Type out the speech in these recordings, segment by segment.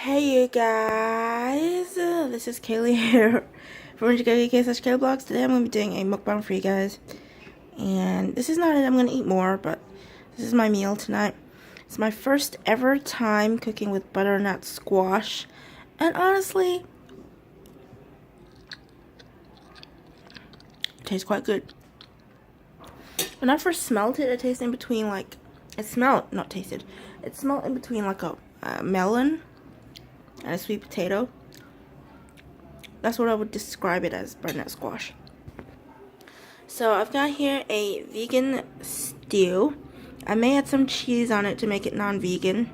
Hey you guys, this is Kaylee here from Kaylee/KayleBlogs. Today I'm going to be doing a mukbang for you guys, and this is not it, I'm going to eat more, but this is my meal tonight. It's my first ever time cooking with butternut squash, and honestly, it tastes quite good. When I first smelled it, it tasted in between like, it smelled in between like a melon and a sweet potato. That's what I would describe it as, butternut squash. So I've got here a vegan stew. I may add some cheese on it to make it non-vegan,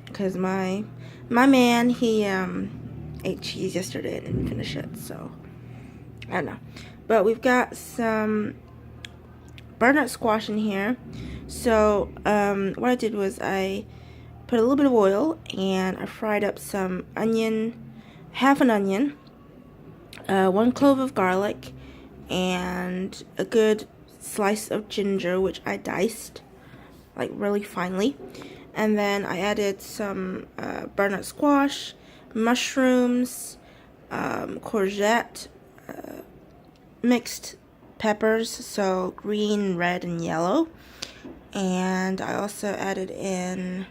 because my man, he ate cheese yesterday and didn't finish it, so I don't know. But we've got some butternut squash in here. So what I did was I put a little bit of oil and I fried up some onion, half an onion, 1 clove of garlic, and a good slice of ginger, which I diced like really finely. And then I added some butternut squash, mushrooms, courgette, mixed peppers, so green, red, and yellow. And I also added in,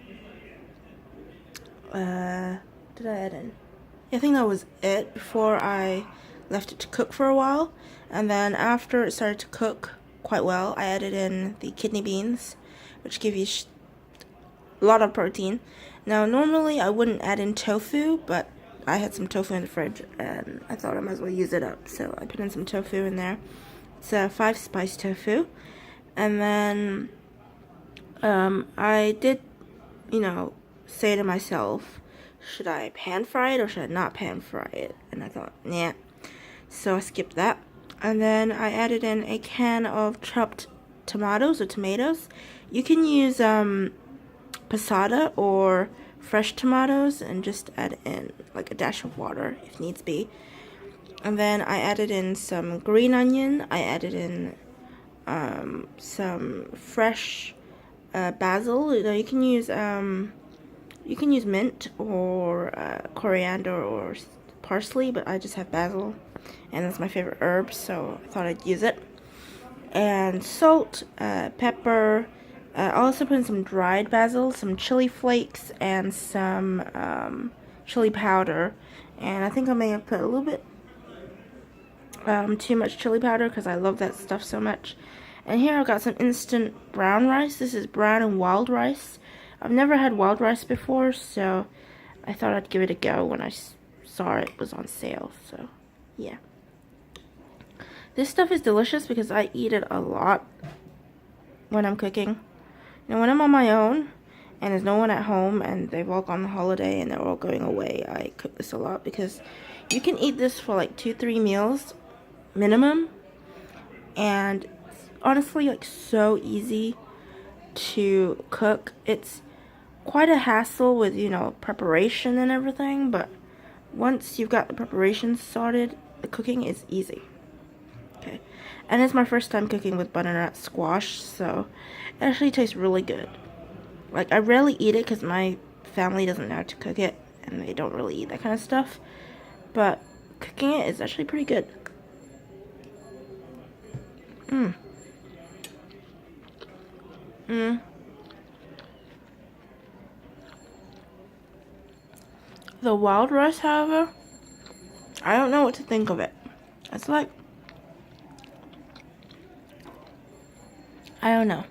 did I add in? I think that was it before I left it to cook for a while. And then after it started to cook quite well, I added in the kidney beans, which give you a lot of protein. Now, normally I wouldn't add in tofu, but I had some tofu in the fridge and I thought I might as well use it up, so I put in some tofu in there. It's a 5-spice tofu. And then I did, say to myself, should I pan fry it or should I not pan fry it? And I thought, nah. So I skipped that. And then I added in a can of chopped tomatoes or tomatoes. You can use passata or fresh tomatoes and just add in like a dash of water if needs be. And then I added in some green onion. I added in some fresh basil. You can use mint or coriander or parsley, but I just have basil, and that's my favorite herb, so I thought I'd use it. And salt, pepper. I also put in some dried basil, some chili flakes, and some chili powder. And I think I may have put a little bit too much chili powder because I love that stuff so much. And here I've got some instant brown rice. This is brown and wild rice. I've never had wild rice before, so I thought I'd give it a go when I saw it was on sale. So, yeah. This stuff is delicious because I eat it a lot when I'm cooking. Now, when I'm on my own and there's no one at home and they've all gone on holiday and they're all going away, I cook this a lot because you can eat this for like 2-3 meals minimum, and it's honestly like so easy to cook. It's quite a hassle with, preparation and everything, but once you've got the preparation sorted, the cooking is easy. Okay, and it's my first time cooking with butternut squash, so it actually tastes really good. Like, I rarely eat it because my family doesn't know how to cook it, and they don't really eat that kind of stuff, but cooking it is actually pretty good. The wild rice, however, I don't know what to think of it. It's like, I don't know.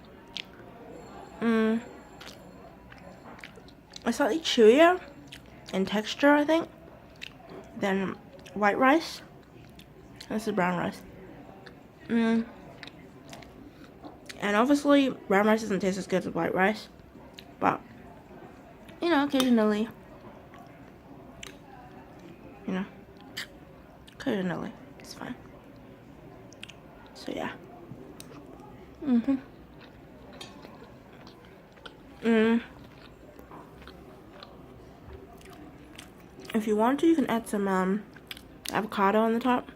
It's slightly chewier in texture, I think, than white rice. This is brown rice. And obviously, brown rice doesn't taste as good as white rice, but, occasionally, it's fine. So, yeah. If you want to, you can add some avocado on the top.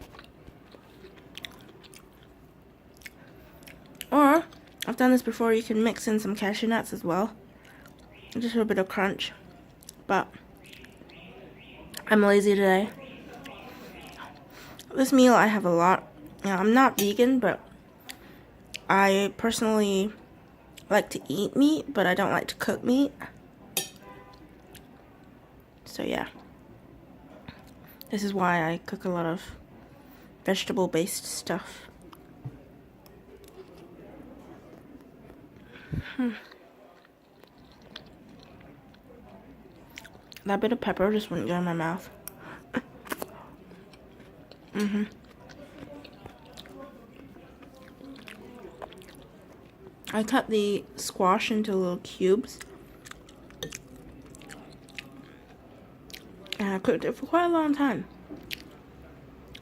Or, I've done this before, you can mix in some cashew nuts as well. Just a little bit of crunch. but I'm lazy today. This meal I have a lot. You know, I'm not vegan, but I personally like to eat meat, but I don't like to cook meat. So yeah. This is why I cook a lot of vegetable-based stuff. That bit of pepper just wouldn't go in my mouth. I cut the squash into little cubes. And I cooked it for quite a long time.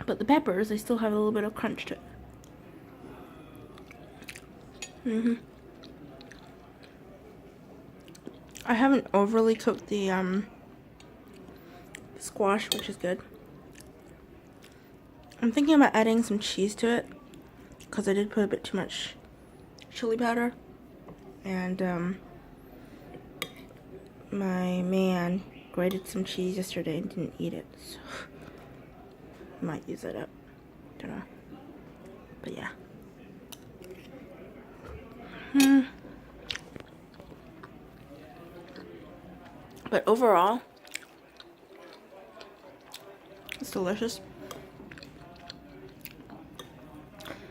But the peppers, they still have a little bit of crunch to it. I haven't overly cooked the squash, which is good. I'm thinking about adding some cheese to it, because I did put a bit too much chili powder. And my man grated some cheese yesterday and didn't eat it, so I might use it up. Don't know. But yeah. But overall, it's delicious.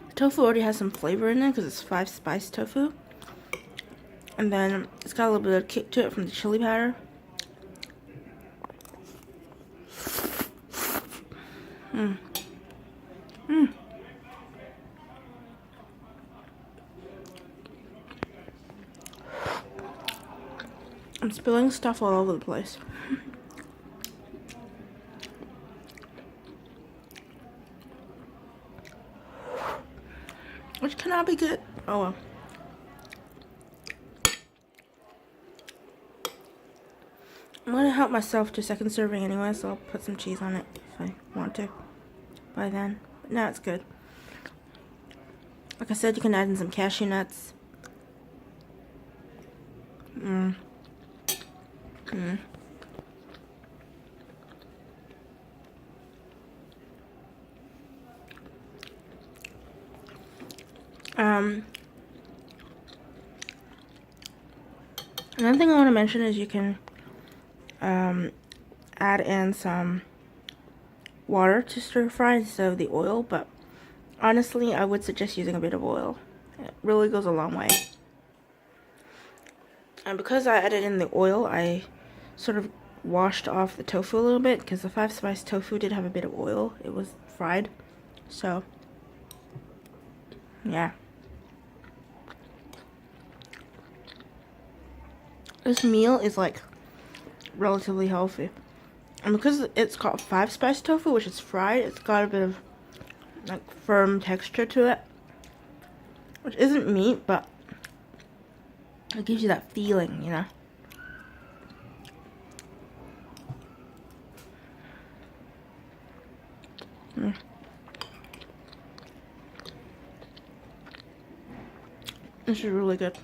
The tofu already has some flavor in it because it's 5-spice tofu. And then it's got a little bit of kick to it from the chili powder. I'm spilling stuff all over the place. Which cannot be good. Oh well. I'm gonna help myself to second serving anyway, so I'll put some cheese on it if I want to by then. But now it's good. Like I said, you can add in some cashew nuts. Another thing I want to mention is you can add in some water to stir fry instead of the oil, but honestly I would suggest using a bit of oil. It really goes a long way. And because I added in the oil, I sort of washed off the tofu a little bit, because the 5-spice tofu did have a bit of oil. It was fried. So yeah. This meal is like relatively healthy. And because it's got 5-spice tofu, which is fried, it's got a bit of like firm texture to it. Which isn't meat, but it gives you that feeling, you know? This is really good.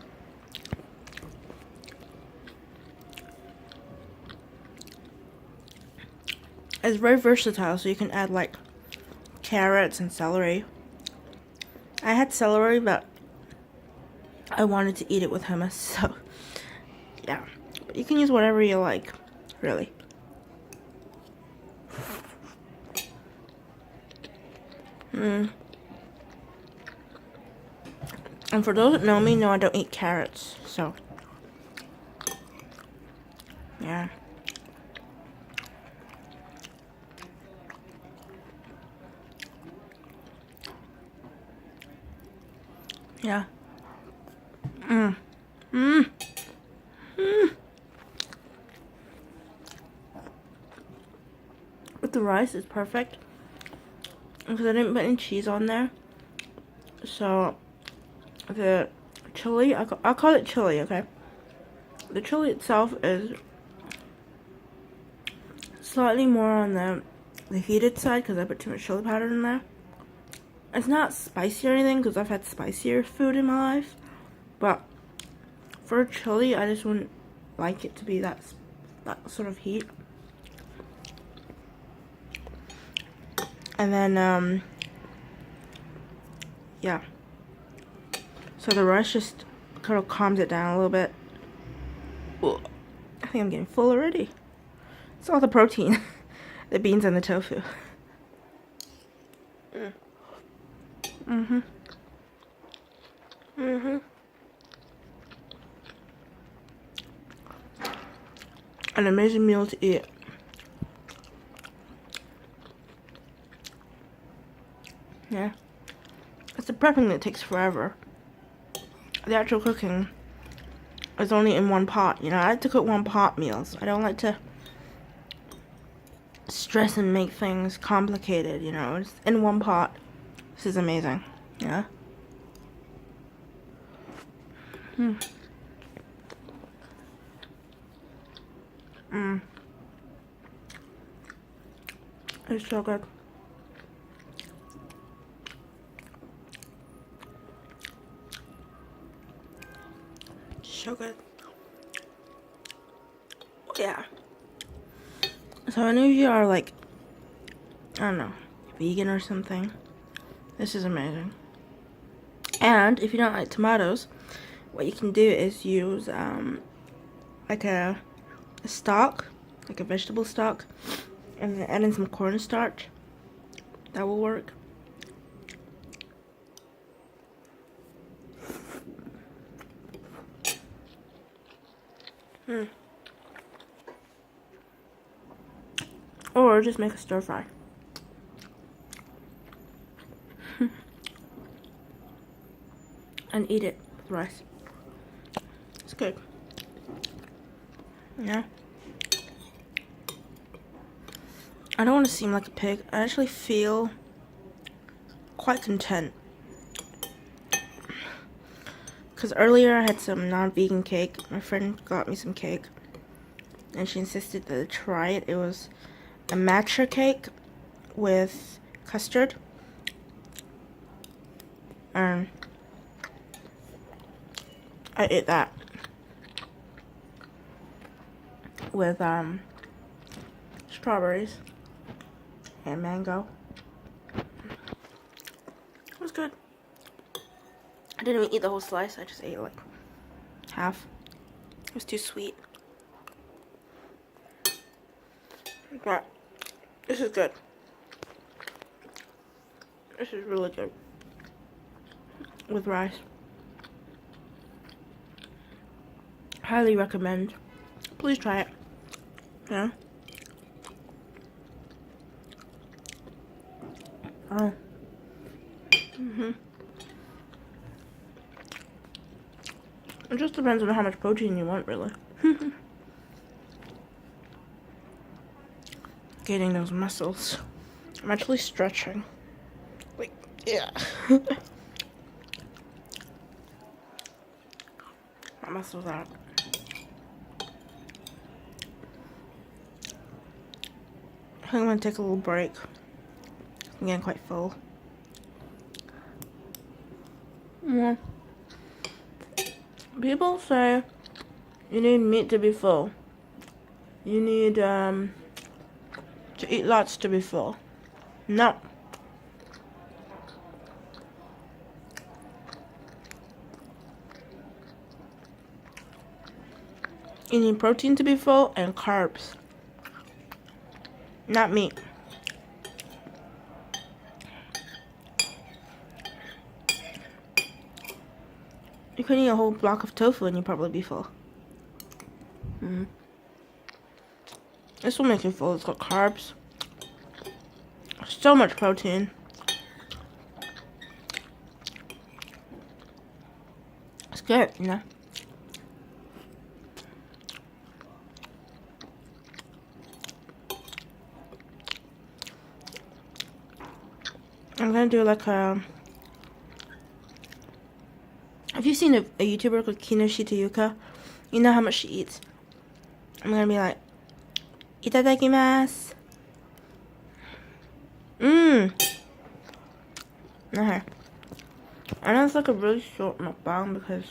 It's very versatile, so you can add like carrots and celery. I had celery, but I wanted to eat it with hummus, so yeah. But you can use whatever you like, really. And for those that know me, I don't eat carrots, so yeah. Yeah. With the rice, it's perfect. Because I didn't put any cheese on there. So, the chili, I'll call it chili, okay? The chili itself is slightly more on the heated side because I put too much chili powder in there. It's not spicy or anything because I've had spicier food in my life. But for chili, I just wouldn't like it to be that that sort of heat. And then, yeah. So the rice just kind of calms it down a little bit. Ugh. I think I'm getting full already. It's all the protein. The beans and the tofu. An amazing meal to eat. Yeah. It's the prepping that takes forever. The actual cooking is only in one pot. You know, I like to cook one pot meals. I don't like to stress and make things complicated, you know. It's in one pot. This is amazing. Yeah. It's so good. So good. Yeah. So any of you are like, I don't know, vegan or something, this is amazing. And if you don't like tomatoes, what you can do is use like a stock, like a vegetable stock, and then add in some cornstarch. That will work. Or just make a stir fry. And eat it with rice. It's good. Yeah. I don't want to seem like a pig. I actually feel quite content. Because earlier I had some non-vegan cake. My friend got me some cake. And she insisted that I try it. It was a matcha cake with custard. And I ate that with strawberries and mango. It was good. I didn't even eat the whole slice. I just ate like half. It was too sweet. But this is good. This is really good with rice. Highly recommend. Please try it. Yeah. Oh. It just depends on how much protein you want, really. Getting those muscles. I'm actually stretching. Like, yeah. My muscles out. I think I'm gonna take a little break. I'm getting quite full. Yeah. People say you need meat to be full. You need to eat lots to be full. No. You need protein to be full and carbs. Not meat. You could eat a whole block of tofu and you'd probably be full. This will make you full. It's got carbs. So much protein. It's good, you know? I'm gonna do like a... Have you seen a YouTuber called Kinoshita Yuka? You know how much she eats. I'm gonna be like, Itadakimasu. Okay. I know it's like a really short mukbang because...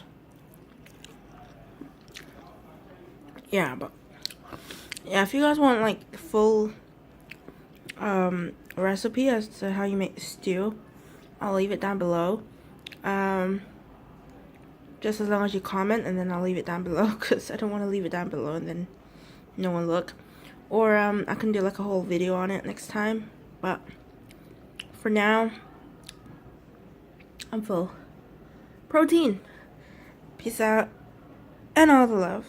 Yeah, but yeah, if you guys want like the full recipe as to how you make the stew, I'll leave it down below. Just as long as you comment, and then I'll leave it down below, because I don't want to leave it down below and then no one look. Or I can do like a whole video on it next time. But for now, I'm full. Protein. Peace out and all the love.